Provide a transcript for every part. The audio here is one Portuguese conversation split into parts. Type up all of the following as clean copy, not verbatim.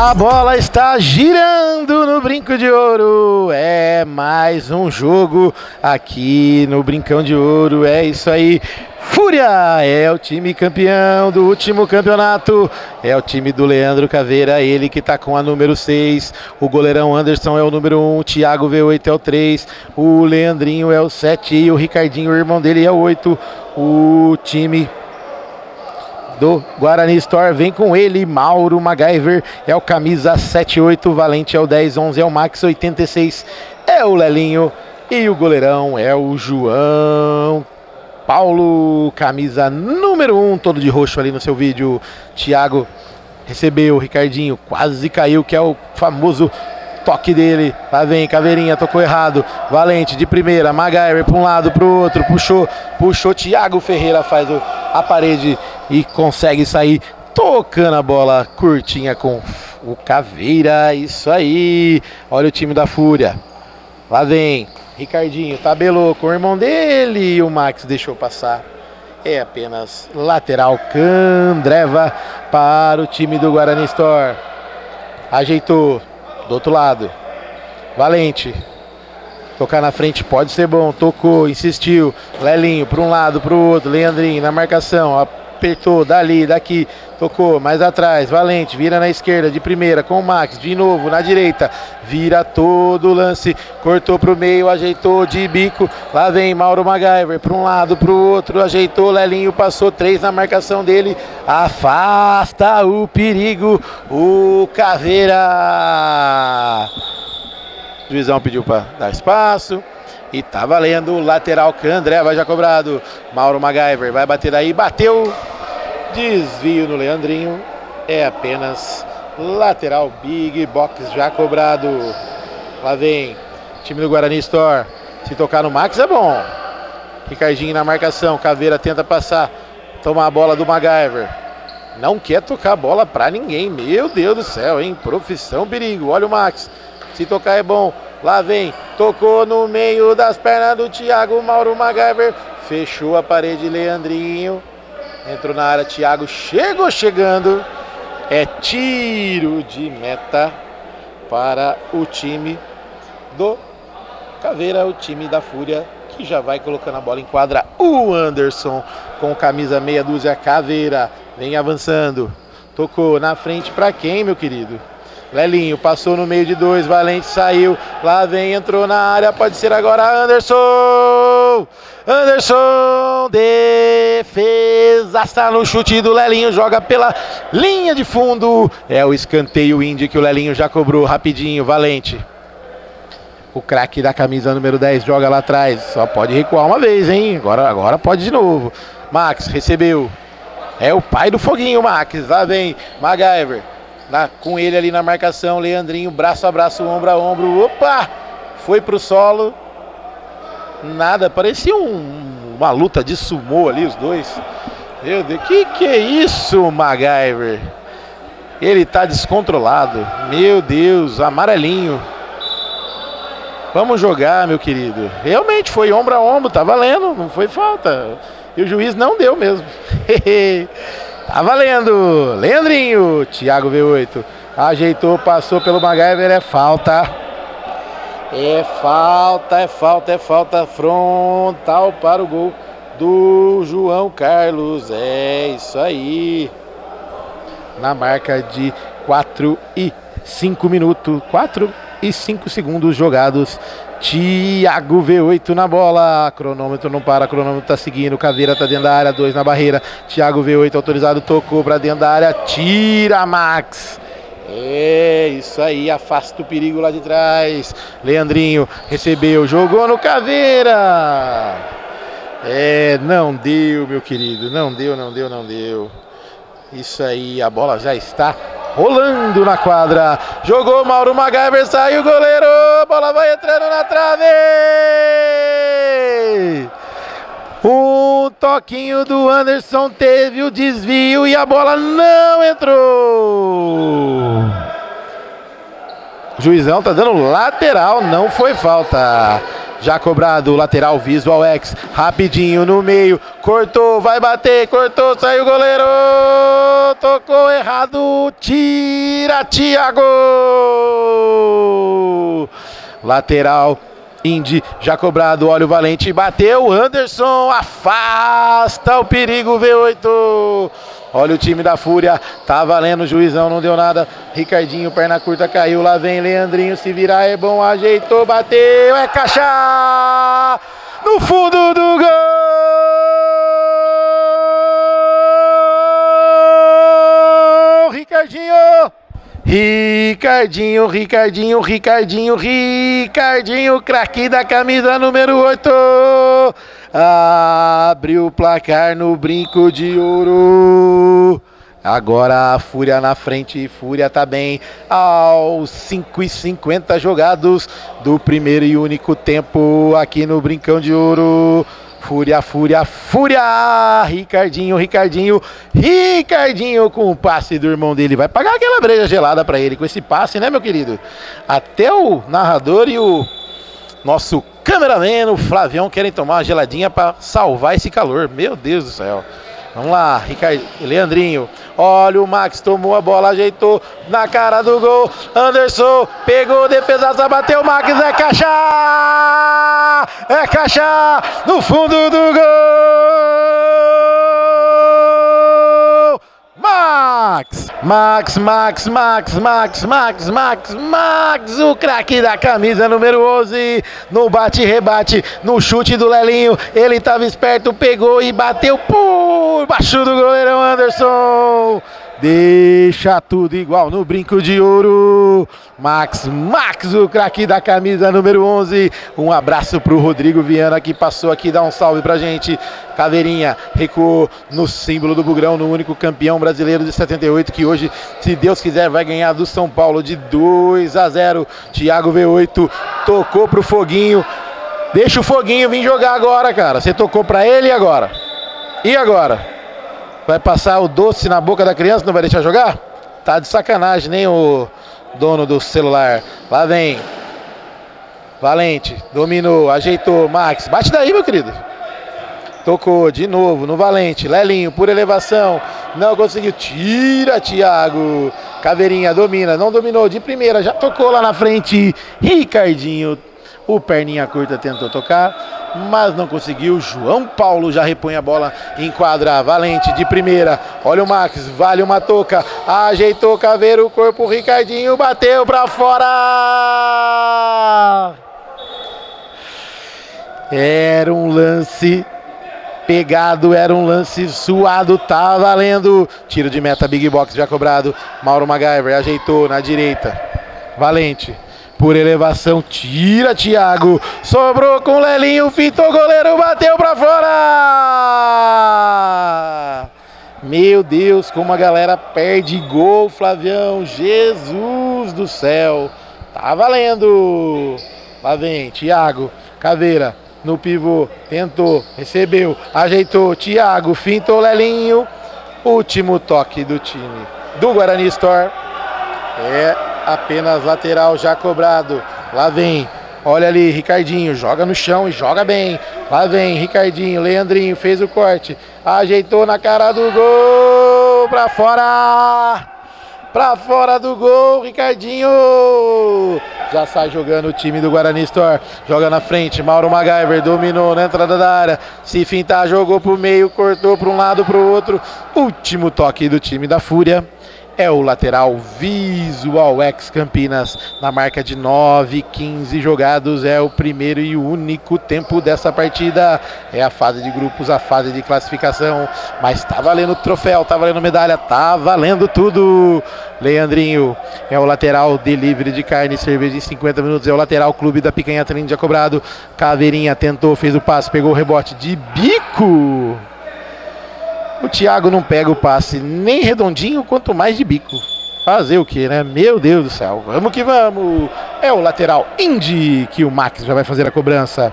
A bola está girando no Brinco de Ouro. É mais um jogo aqui no Brincão de Ouro. É isso aí. Fúria é o time campeão do último campeonato. É o time do Leandro Caveira, ele que tá com a número 6. O goleirão Anderson é o número 1. O Thiago V8 é o 3. O Leandrinho é o 7. E o Ricardinho, o irmão dele, é o 8. O time do Guarani Store vem com ele, Mauro MacGyver é o camisa 78, Valente é o 10, 11 é o Max, 86 é o Lelinho e o goleirão é o João Paulo, camisa número 1, todo de roxo ali no seu vídeo. Thiago recebeu, o Ricardinho quase caiu, que é o famoso toque dele. Lá vem Caveirinha, tocou errado. Valente de primeira, MacGyver para um lado, para o outro, puxou. Thiago Ferreira faz a parede e consegue sair tocando a bola curtinha com o Caveira. Isso aí. Olha o time da Fúria. Lá vem Ricardinho, tabelou com o irmão dele e o Max deixou passar. É apenas lateral. Candreva para o time do Guarani Store. Ajeitou. Do outro lado, Valente, tocar na frente pode ser bom, tocou, insistiu, Lelinho para um lado, para o outro, Leandrinho na marcação, apertou, dali, daqui, tocou, mais atrás, Valente, vira na esquerda, de primeira, com o Max, de novo, na direita, vira todo o lance, cortou para o meio, ajeitou de bico, lá vem Mauro MacGyver, para um lado, para o outro, ajeitou, Lelinho, passou 3 na marcação dele, afasta o perigo, o Caveira. O juizão pediu para dar espaço. E tá valendo o lateral. Candreva já cobrado. Mauro MacGyver vai bater aí. Bateu. Desvio no Leandrinho. É apenas lateral. Big box já cobrado. Lá vem time do Guarani Store. Se tocar no Max é bom. Ricardinho na marcação. Caveira tenta passar. Tomar a bola do MacGyver. Não quer tocar a bola pra ninguém. Meu Deus do céu, hein? Profissão perigo. Olha o Max. Se tocar é bom. Lá vem. Tocou no meio das pernas do Thiago. Mauro MacGyver. Fechou a parede. Leandrinho. Entrou na área. Thiago chegando. É tiro de meta para o time do Caveira. O time da Fúria, que já vai colocando a bola em quadra. O Anderson com camisa meia dúzia. Caveira vem avançando. Tocou na frente para quem, meu querido? Lelinho passou no meio de 2, Valente saiu, lá vem, entrou na área, pode ser agora Anderson! Anderson, defesa, está no chute do Lelinho, joga pela linha de fundo, é o escanteio indie que o Lelinho já cobrou rapidinho, Valente. O craque da camisa número 10 joga lá atrás, só pode recuar uma vez, hein? Agora pode de novo. Max recebeu, é o pai do foguinho, Max, lá vem MacGyver. Com ele ali na marcação, Leandrinho, braço a braço, ombro a ombro, opa, foi pro solo, nada, parecia uma luta de sumô ali, os dois. Meu Deus, que é isso, MacGyver? Ele tá descontrolado, meu Deus, amarelinho. Vamos jogar, meu querido. Realmente foi ombro a ombro, tá valendo, não foi falta. E o juiz não deu mesmo. Tá valendo, Leandrinho, Thiago V8, ajeitou, passou pelo MacGyver, é falta. É falta, frontal para o gol do João Carlos, é isso aí. Na marca de 4 e 5 minutos, 4 e 5 segundos jogados. Thiago V8 na bola, cronômetro não para, cronômetro tá seguindo, Caveira tá dentro da área, 2 na barreira, Thiago V8 autorizado, tocou pra dentro da área, tira Max, é isso aí, afasta o perigo lá de trás, Leandrinho recebeu, jogou no Caveira, não deu, meu querido, não deu, isso aí, a bola já está rolando na quadra, jogou Mauro MacGyver, saiu o goleiro, a bola vai entrando na trave, o toquinho do Anderson teve o desvio e a bola não entrou. O juizão tá dando lateral, não foi falta. já cobrado, lateral Visual X, rapidinho no meio, cortou, vai bater, cortou, saiu o goleiro, tocou errado, tira Thiago, lateral Indy, já cobrado, olha o Valente, bateu, Anderson, afasta o perigo, V8, olha o time da Fúria, tá valendo, o juizão não deu nada, Ricardinho, perna curta, caiu, lá vem Leandrinho, se virar é bom, ajeitou, bateu, é caixa, no fundo do gol, Ricardinho! Ricardinho, craque da camisa número 8, abriu o placar no brinco de ouro, agora a Fúria na frente, Fúria tá bem, aos 5:50 jogados do primeiro e único tempo aqui no Brincão de Ouro, Fúria, Ricardinho com o passe do irmão dele, vai pagar aquela breja gelada pra ele com esse passe, né, meu querido? Até o narrador e o nosso cameraman, o Flavião, querem tomar uma geladinha pra salvar esse calor, meu Deus do céu. Vamos lá, Leandrinho, olha o Max, tomou a bola, ajeitou na cara do gol, Anderson, pegou, defesaça, bateu, Max, é caixa, no fundo do gol, Max, o craque da camisa número 11, no bate-rebate, no chute do Lelinho, ele estava esperto, pegou e bateu por baixo do goleirão Anderson, deixa tudo igual no brinco de ouro, Max, o craque da camisa número 11, um abraço pro Rodrigo Viana que passou aqui, dá um salve pra gente, Caveirinha, recuou no símbolo do Bugrão, no único campeão brasileiro de 78, que hoje, se Deus quiser, vai ganhar do São Paulo de 2-0, Thiago V8, tocou pro Foguinho, deixa o Foguinho vir jogar agora, cara, você tocou pra ele e agora? Vai passar o doce na boca da criança, não vai deixar jogar? Tá de sacanagem, nem o dono do celular. Lá vem Valente, dominou, ajeitou, Max, bate daí, meu querido. Tocou de novo no Valente, Lelinho por elevação, não conseguiu, tira Thiago, Caveirinha domina, não dominou de primeira, já tocou lá na frente, Ricardinho, o perninha curta tentou tocar, mas não conseguiu, João Paulo já repõe a bola, enquadra, Valente de primeira, olha o Max, vale uma toca, ajeitou Caveiro, o corpo, Ricardinho, bateu pra fora, era um lance pegado, era um lance suado, tá valendo, tiro de meta, Big Box já cobrado, Mauro MacGyver ajeitou na direita, Valente, por elevação, tira Thiago, sobrou com Lelinho, fintou o goleiro, bateu pra fora! Meu Deus, como a galera perde gol, Flavião, Jesus do céu, tá valendo! Lá vem, Thiago, Caveira, no pivô, tentou, recebeu, ajeitou, Thiago, fintou Lelinho, último toque do time do Guarani Store, apenas lateral já cobrado, lá vem, olha ali, Ricardinho, joga no chão e joga bem, lá vem, Ricardinho, Leandrinho, fez o corte, ajeitou na cara do gol, pra fora do gol, Ricardinho, já sai jogando o time do Guarani Store, joga na frente, Mauro MacGyver, dominou na entrada da área, se fintar, jogou pro meio, cortou para um lado, pro outro, último toque do time da Fúria, é o lateral Visual X Campinas, na marca de 9:15 jogados, é o primeiro e único tempo dessa partida, é a fase de grupos, a fase de classificação, mas tá valendo troféu, tá valendo medalha, tá valendo tudo. Leandrinho é o lateral delivery de carne e cerveja em 50 minutos, é o lateral Clube da Picanha Trem já cobrado, Caveirinha tentou, fez o passe, pegou o rebote de bico. O Thiago não pega o passe nem redondinho, quanto mais de bico. Fazer o que, né? Meu Deus do céu. Vamos que vamos. É o lateral Indy que o Max já vai fazer a cobrança.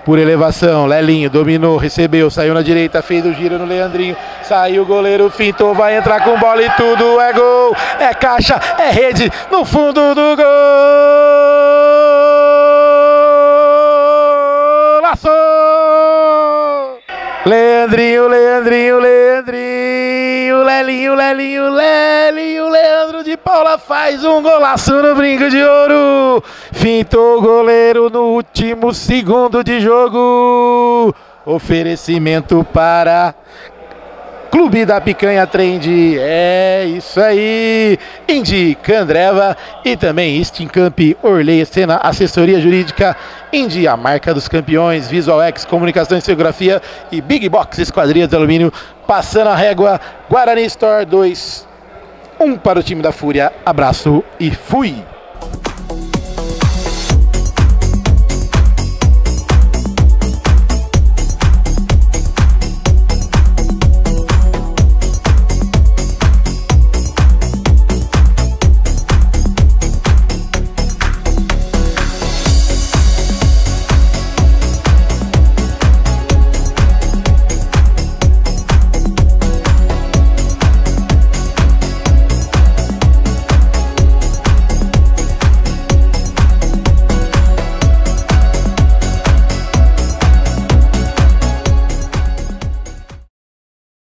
Por elevação, Lelinho dominou, recebeu, saiu na direita, fez o giro no Leandrinho. Saiu o goleiro, fintou, vai entrar com bola e tudo. É gol, é caixa, é rede no fundo do gol. golaço! Leandrinho, Leandrinho, Leandrinho, Lelinho, Lelinho, Lelinho, Leandro de Paula faz um golaço no brinco de ouro. Fintou o goleiro no último segundo de jogo. Oferecimento para Clube da Picanha Trend, é isso aí, Indy Candreva e também Stincamp Orley Sena, assessoria jurídica, Indy, a marca dos campeões, Visual X, comunicação e cenografia e Big Box Esquadrias de Alumínio, passando a régua, Guarani Store 2, 1 para o time da Fúria, abraço e fui!